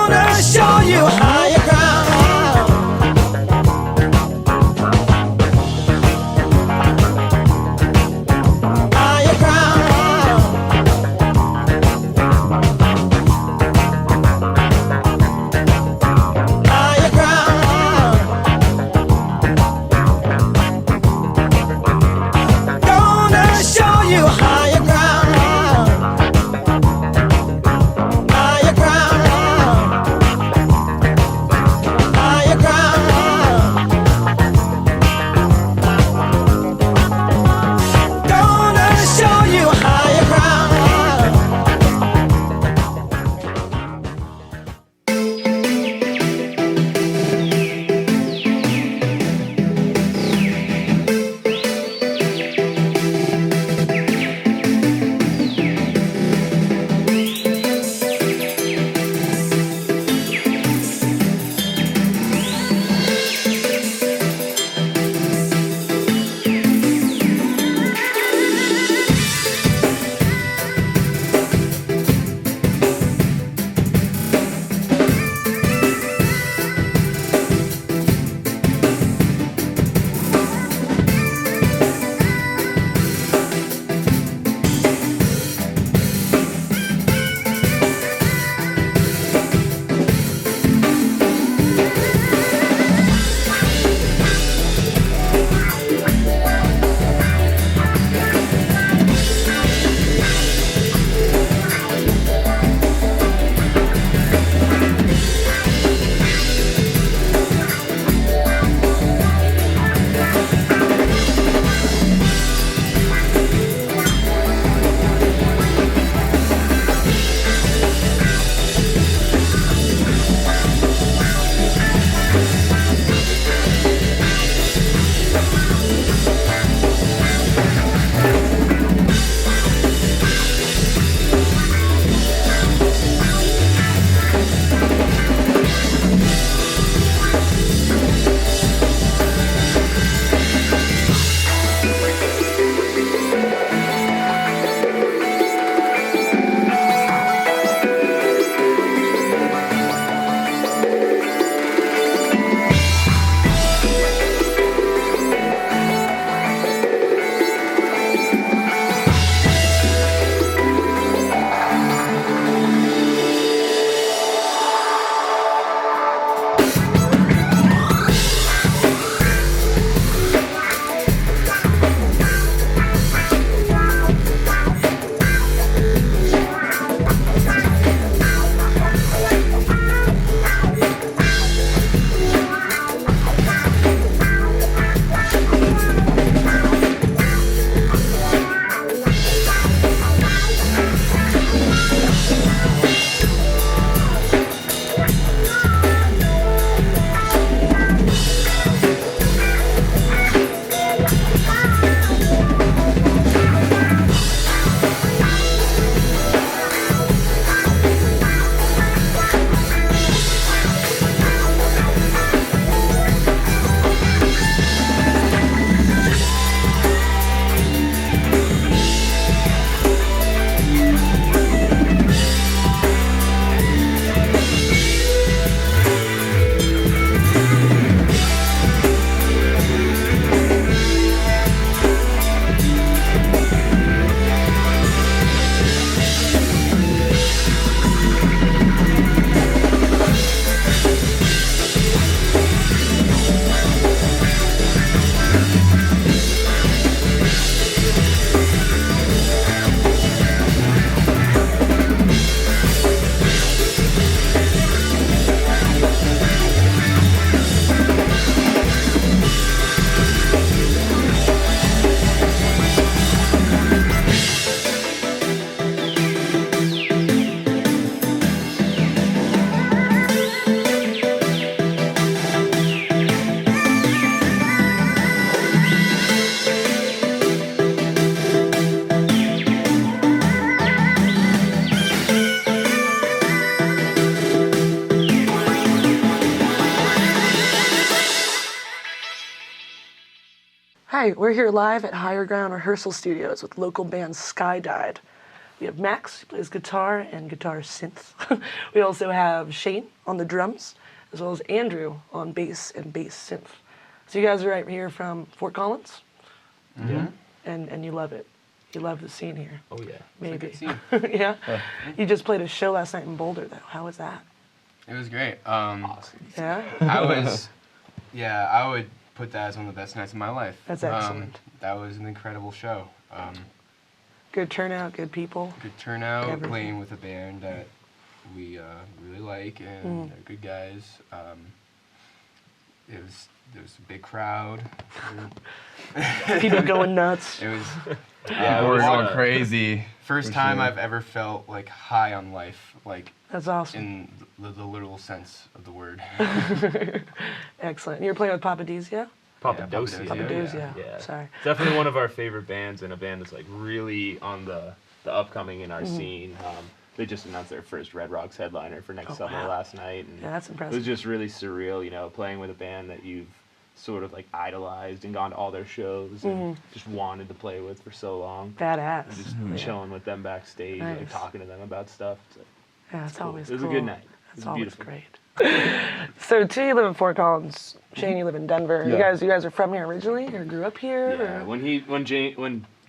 Gonna show you higher ground. Higher ground. Higher ground. Gonna show you higher ground. Higher ground. Higher ground. Gonna show you higher ground. Hi, we're here live at Higher Ground Rehearsal Studios with local band Skydyed. We have Max, who plays guitar and guitar synth. We also have Shane on the drums, as well as Andrew on bass and bass synth. So you guys are right here from Fort Collins? Yeah. And you love it. You love the scene here. Oh yeah. Maybe. It's a good scene. Yeah? You just played a show last night in Boulder, though. How was that? It was great. Awesome. Yeah? I would put that as one of the best nights of my life. That's excellent. That was an incredible show. Good turnout, good people. Good turnout, Everything. playing with a band that we really like and they're good guys. There was a big crowd. People going nuts. It was We're going crazy. first For time sure. I've ever felt like high on life, like That's awesome. in the literal sense of the word. Excellent. You're playing with Papadizia? Papadozia. Papadozia. Yeah. Sorry. Definitely one of our favorite bands, and a band that's like really on the upcoming in our scene. They just announced their first Red Rocks headliner for next summer wow. last night, and Yeah, that's it impressive. was just really surreal, you know, playing with a band that you've sort of like idolized and gone to all their shows and just wanted to play with for so long. Badass. And just Yeah. chilling with them backstage, like Nice. talking to them about stuff. It's like, Yeah, that's cool. always It was cool. a good night. It That's was always beautiful. great. So, two, you live in Fort Collins. Shane, you live in Denver. Yeah. You guys are from here originally, or grew up here? Yeah, or? when Jane.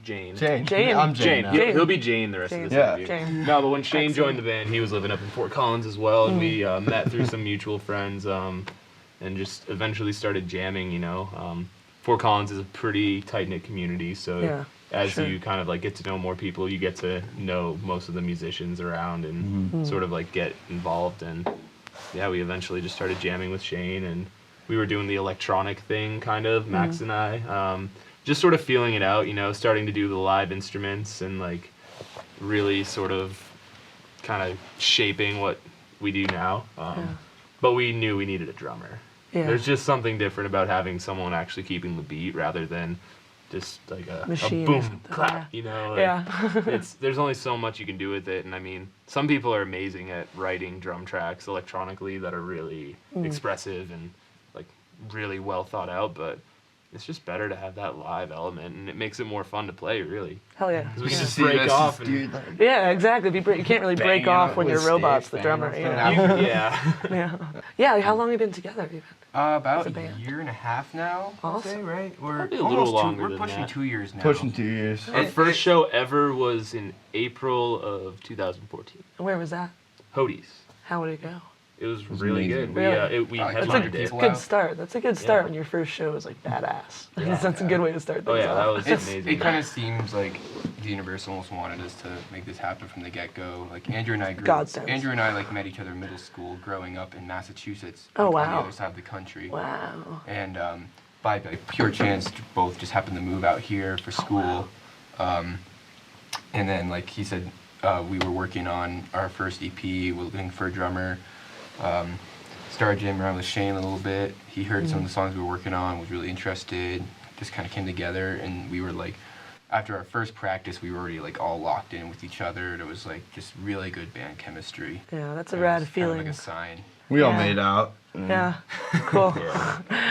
Jane. I'm Jane. Jane. now. Jane. He'll be Jane the rest Jane. of this Yeah. interview. Jane. No, but when Shane Excellent. joined the band, he was living up in Fort Collins as well, and we met through some mutual friends, and just eventually started jamming. You know, Fort Collins is a pretty tight knit community, so Yeah, as sure. you kind of like get to know more people, you get to know most of the musicians around and sort of like get involved. And yeah, we eventually just started jamming with Shane, and we were doing the electronic thing, kind of, Max and I. Just sort of feeling it out, you know, starting to do the live instruments and like really sort of kind of shaping what we do now. But we knew we needed a drummer. Yeah. There's just something different about having someone actually keeping the beat rather than just like a Machine or boom, something, clap, yeah. you know? Like, Yeah. there's only so much you can do with it. And I mean, some people are amazing at writing drum tracks electronically that are really expressive and like really well thought out, but it's just better to have that live element, and it makes it more fun to play, really. Hell yeah. 'Cause we can Yeah. just See break this off and dude, like, Yeah, exactly. You can't really break Banging off out when with your robot's sticks, the drummer. banging You off know? yeah. Yeah. Yeah. How long have you been together, even? About As a a band. year and a half now. I'd Awesome. say, right? We're Probably a little almost longer we're than pushing that. 2 years now. pushing 2 years. Our first show ever was in April of 2014. And where was that? Hody's. How would it go? It was was really amazing. good. We Really? we That's That's a headlined it. people good out. start. That's a good start Yeah. when your first show is like badass. Yeah. That's a good way to start things Oh yeah, that off. was amazing. It kind of seems like the Universal almost wanted us to make this happen from the get-go. Like Andrew and I Godsends. Andrew and I like met each other in middle school, growing up in Massachusetts, Oh, like, on wow. the other side of the country. Wow. And by like, pure chance, both just happened to move out here for school. And then, like he said, we were working on our first EP. We were looking for a drummer. Started jamming around with Shane a little bit. He heard some of the songs we were working on, was really interested. Just kind of came together, and we were like, after our first practice, we were already like all locked in with each other. It was like just really good band chemistry. Yeah, that's a It rad was kind of feeling. like a sign. We all Yeah. made out. And Yeah. Cool.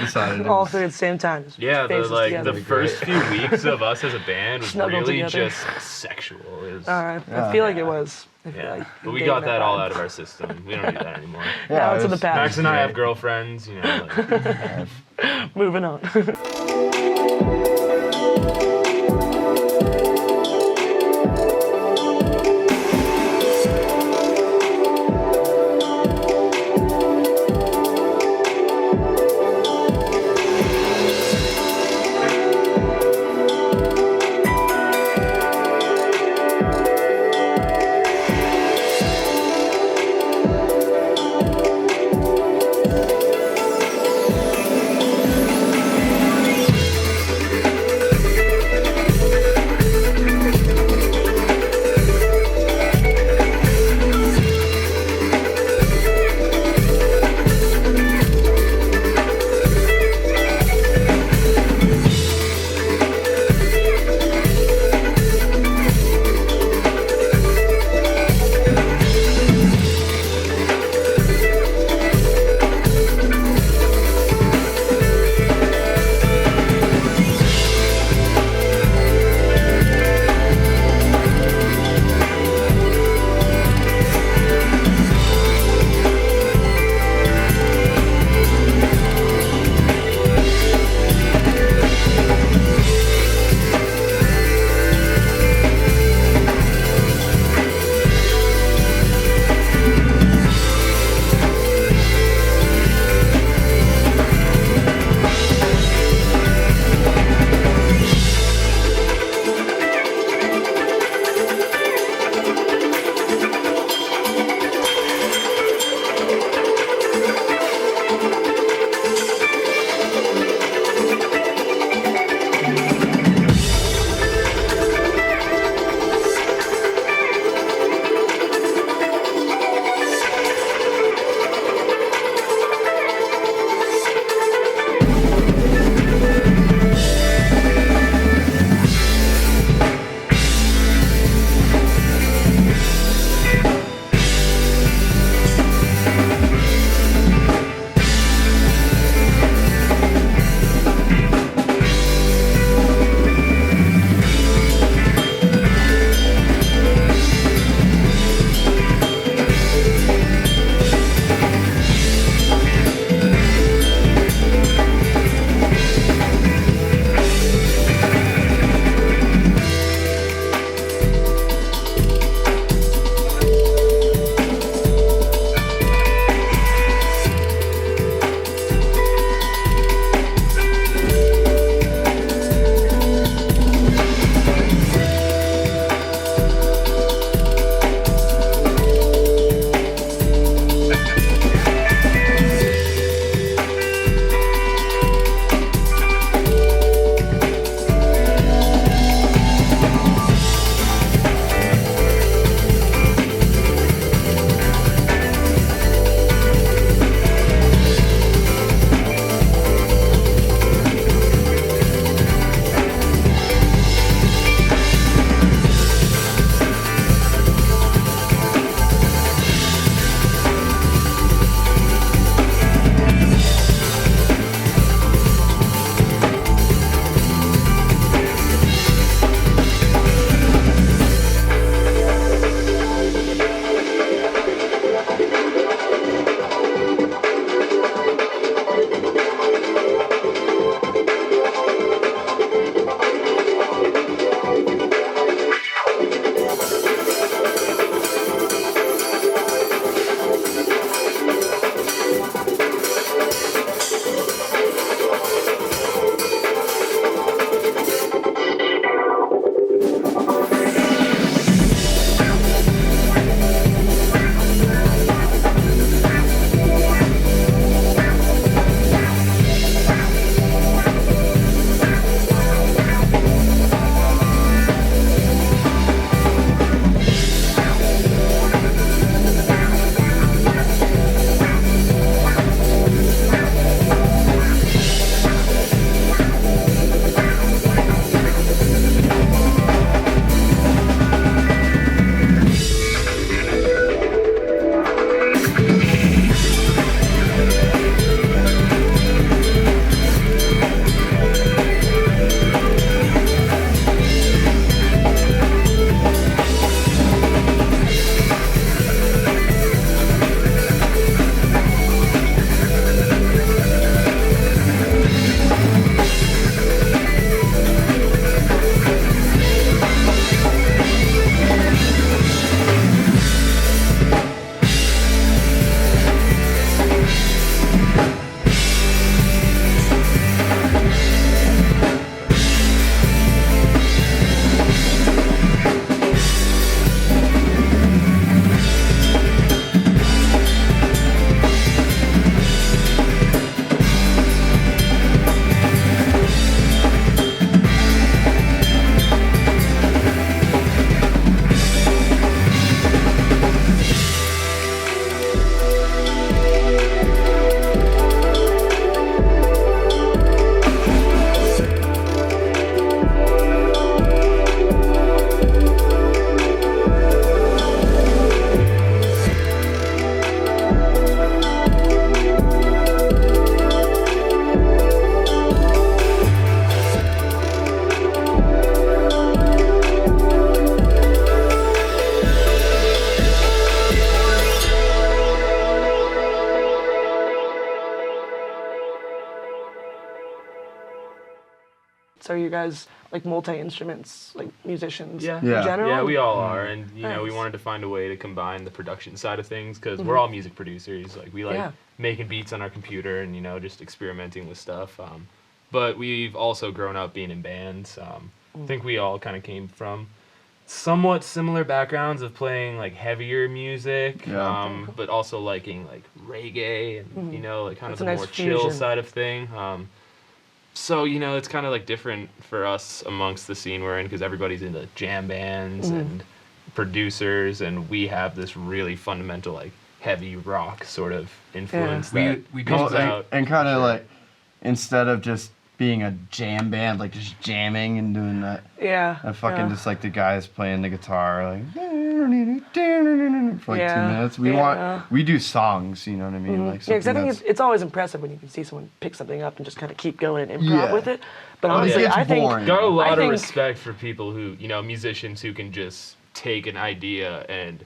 Decided it All was- three at the same time. Just Yeah, the faces like together. the first few weeks of us as a band was Snuggled really together. just sexual. It was, All right. I Yeah. feel like it was. I feel yeah, like but we getting got that all vibe. out of our system. We don't do that anymore. Yeah, Now it's it in the was- past. Max and I have great. girlfriends, you know. Like, Moving on. So are you guys like multi-instruments, like musicians Yeah. in Yeah. general? Yeah, we all are, and you know, we Nice. wanted to find a way to combine the production side of things because we're all music producers. Like we like Yeah. making beats on our computer and you know just experimenting with stuff. But we've also grown up being in bands. I think we all kind of came from somewhat similar backgrounds of playing like heavier music, Yeah. but also liking like reggae and you know like kind That's of a the nice more chill fusion. side of thing. So you know it's kind of like different for us amongst the scene we're in because everybody's into jam bands and producers, and we have this really fundamental like heavy rock sort of influence Yeah. that We comes don't- out. And kind of like, instead of just being a jam band, like just jamming and doing that, Yeah. I fucking yeah. just like the guys playing the guitar, like for like 2 Yeah, minutes. yeah. We do songs, you know what I mean? Like Yeah, because I something think it's always impressive when you can see someone pick something up and just kind of keep going and improv Yeah. with it. But It honestly, gets I think boring. Got a lot of think- respect for people who, you know, musicians who can just take an idea and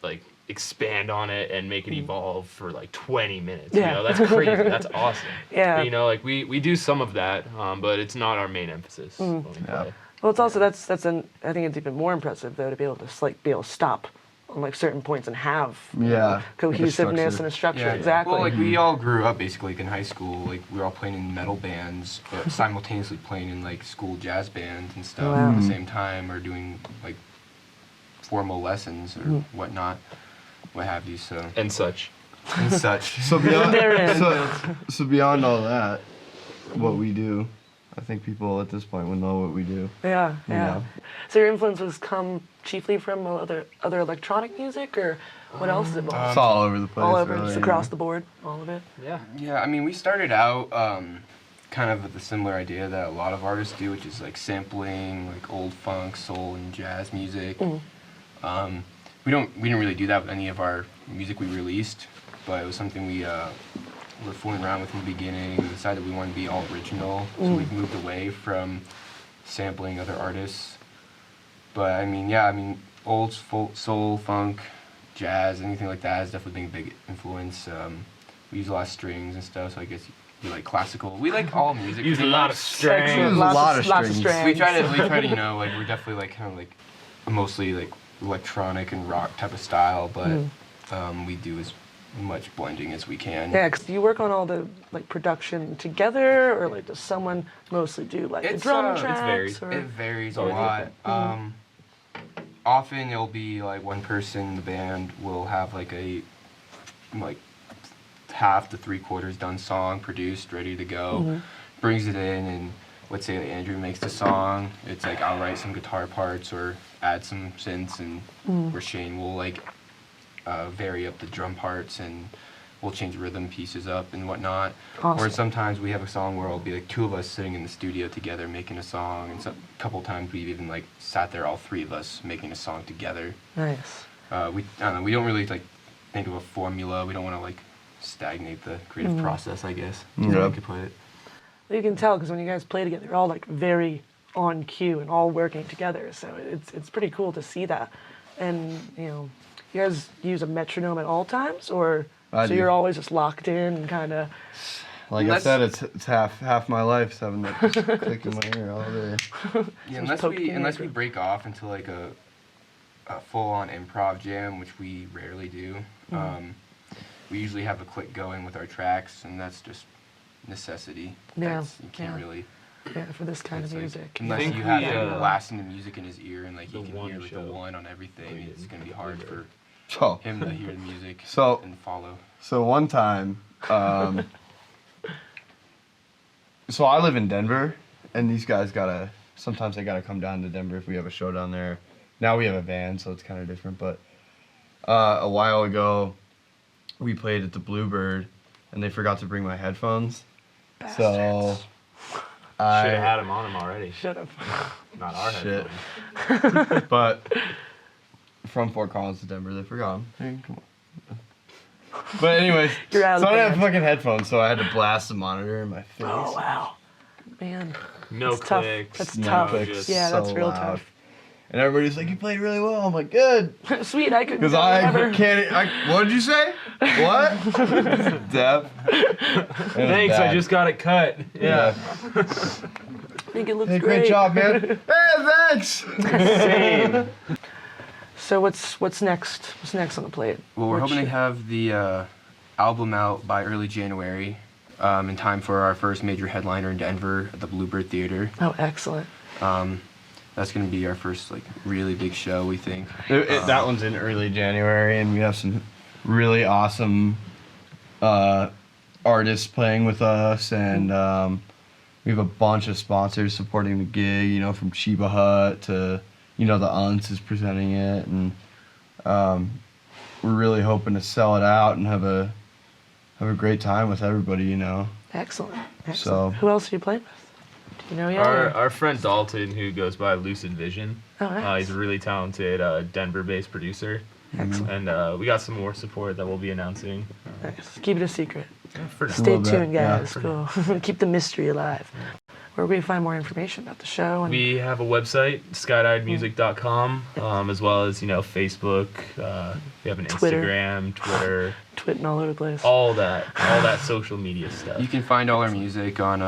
like expand on it and make it evolve for like 20 minutes. Yeah. You know, that's crazy. That's awesome. Yeah. You know, like we do some of that, but it's not our main emphasis when we Yeah. play. well, it's also I think it's even more impressive though to be able to just like be able to stop on like certain points and have you Yeah, know, like a cohesiveness structure. and a structure. Yeah. Exactly. Well, like we all grew up basically like in high school. Like we were all playing in metal bands, but simultaneously playing in like school jazz bands and stuff Wow. at the same time, or doing like formal lessons or whatnot, what have you. So And such. and such. So beyond, Therein. so beyond all that, what we do, I think people at this point would know what we do. yeah, yeah. know. So your influences come chiefly from other electronic music, or what else is involved? It's all over the place. all over, really, just you across know. the board, all of it. Yeah. Yeah, I mean, we started out kind of with a similar idea that a lot of artists do, which is like sampling like old funk, soul, and jazz music. We didn't really do that with any of our music we released, but it was something we were fooling around with in the beginning. We decided we wanted to be all original, so we've moved away from sampling other artists. But I mean, yeah, I mean, old soul, funk, jazz, anything like that has definitely been a big influence. We use a lot of strings and stuff, so I guess you like classical. We like all music. Use a pretty lot much. of strings. Excellent. There's a lot of lots of strings. We strands. try to, you know, like we're definitely like kind of like mostly like electronic and rock type of style, but we do as much blending as we can. Yeah, 'cause do you work on all the like production together, or like does someone mostly do like the It's, drum it's tracks? varied. Or? It varies a always lot. Often it'll be like one person in the band will have like a like half to 3/4 done song produced, ready to go, brings it in, and let's say that Andrew makes the song. It's like I'll write some guitar parts or add some synths, and where Shane will like vary up the drum parts, and we'll change rhythm pieces up and whatnot. Awesome. Or sometimes we have a song where it'll be like two of us sitting in the studio together making a song, and a couple times we've even like sat there all three of us making a song together. Nice. I don't know, we don't really like think of a formula. We don't want to like stagnate the creative process, I guess. Is how I Yep. could put it. You can tell because when you guys play together, you're all like very on cue and all working together. So it's pretty cool to see that. And you know, you guys use a metronome at all times, or I so do. you're always just locked in and kind of. Like I Let's- said, it's half my life having that just click in my ear all day. Yeah, Just poke in unless your we break off into like a full-on improv jam, which we rarely do. We usually have a click going with our tracks, and that's just necessity. Yeah, You can't yeah. really. Yeah, for this kind it's of like- music. unless think you have we, him uh, blasting the music in his ear and like he the can one hear like the show one on everything, we it's did gonna be with hard Bluebird. for So him to hear the music So- and follow. So one time, so I live in Denver, and these guys sometimes they gotta come down to Denver if we have a show down there. Now we have a van, so it's kind of different, but a while ago, we played at the Bluebird, and they forgot to bring my headphones. So Should have I, had him on him already. Should have. Not our Shit. headphones. but from Fort Collins to Denver, they forgot them. Hey, come on. But anyways, You're out of so I didn't have band. fucking headphones, so I had to blast the monitor in my face. Oh wow, man. No That's tough. clicks. That's no tough. just- Yeah, that's so real loud. tough. And everybody's like, "You played really well." I'm like, "Good," Sweet, I could. because I can't. What did you say? What? Deaf. Thanks, I just got it cut. Yeah. think it looks Hey, great. great job, man. Hey, thanks. Same. So what's next? What's next on the plate? Well, we're What hoping to should- have the album out by early January, in time for our first major headliner in Denver at the Bluebird Theater. Oh, excellent. That's going to be our first like really big show, we think. That one's in early January, and we have some really awesome artists playing with us, and we have a bunch of sponsors supporting the gig. You know, from Chiba Hut to the Unts is presenting it, and we're really hoping to sell it out and have a great time with everybody. You know. Excellent. Excellent. So- Who else are you playing with? Do you know yet? Our friend Dalton, who goes by Lucid Vision, Oh, nice. he's a really talented Denver-based producer. Excellent. And we got some more support that we'll be announcing. Nice. Keep it a secret. For now. Stay little bit, tuned, yeah. guys. Cool. Keep the mystery alive. Where can we find more information about the show? And We have a website, skydyedmusic.com, as well as Facebook. We have an Twitter. Instagram, Twitter, twitting all over the place. all that social media stuff. You can find all our music on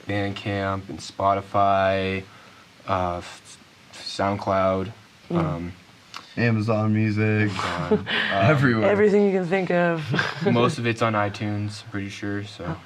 Bandcamp and Spotify, SoundCloud, Amazon Music, on, everywhere. Everything you can think of. most of it's on iTunes, I'm pretty sure. So.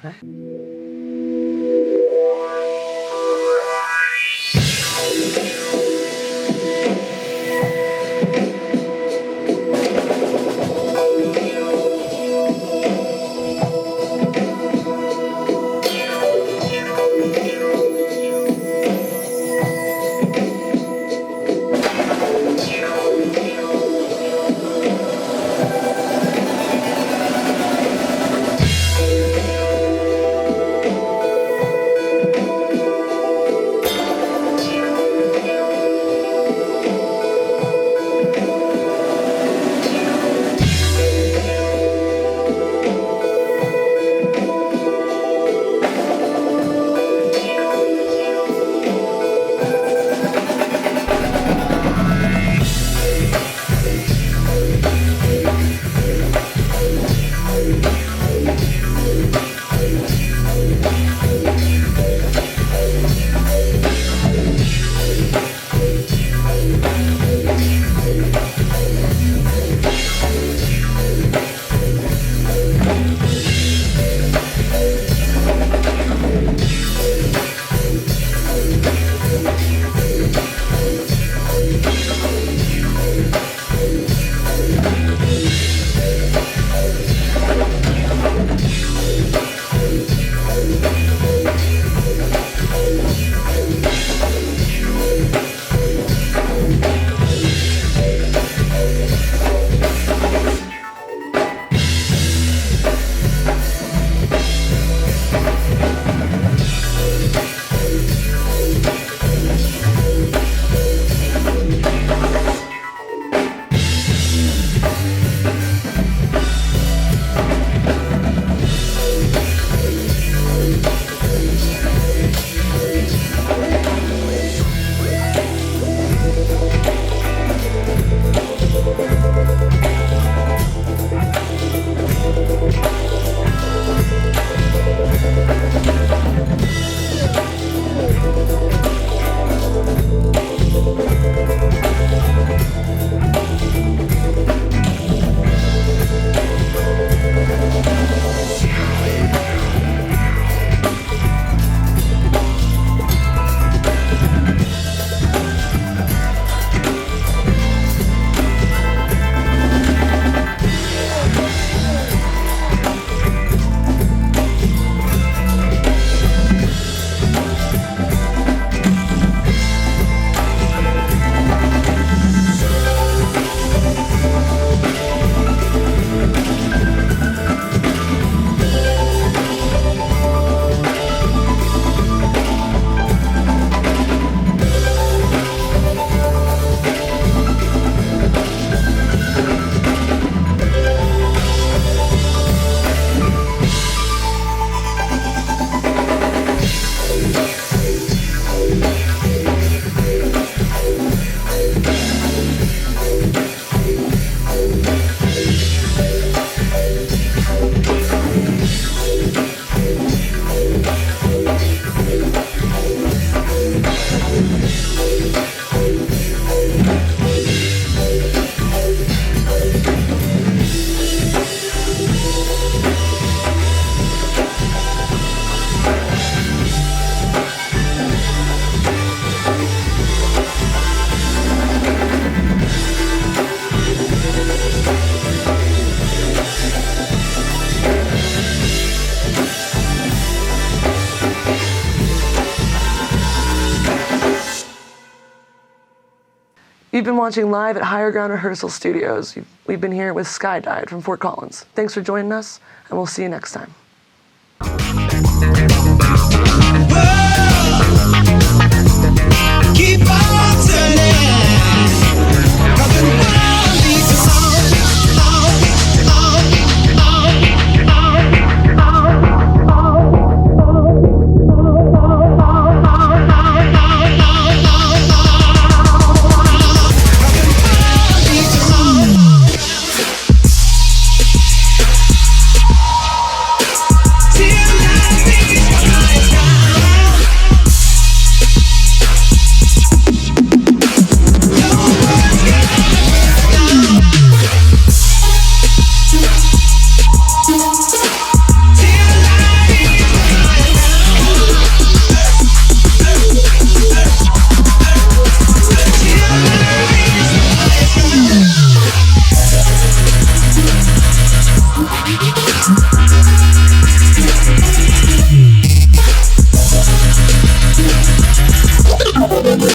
You've been watching live at Higher Ground Rehearsal Studios. We've been here with Skydyed from Fort Collins. Thanks for joining us, and we'll see you next time.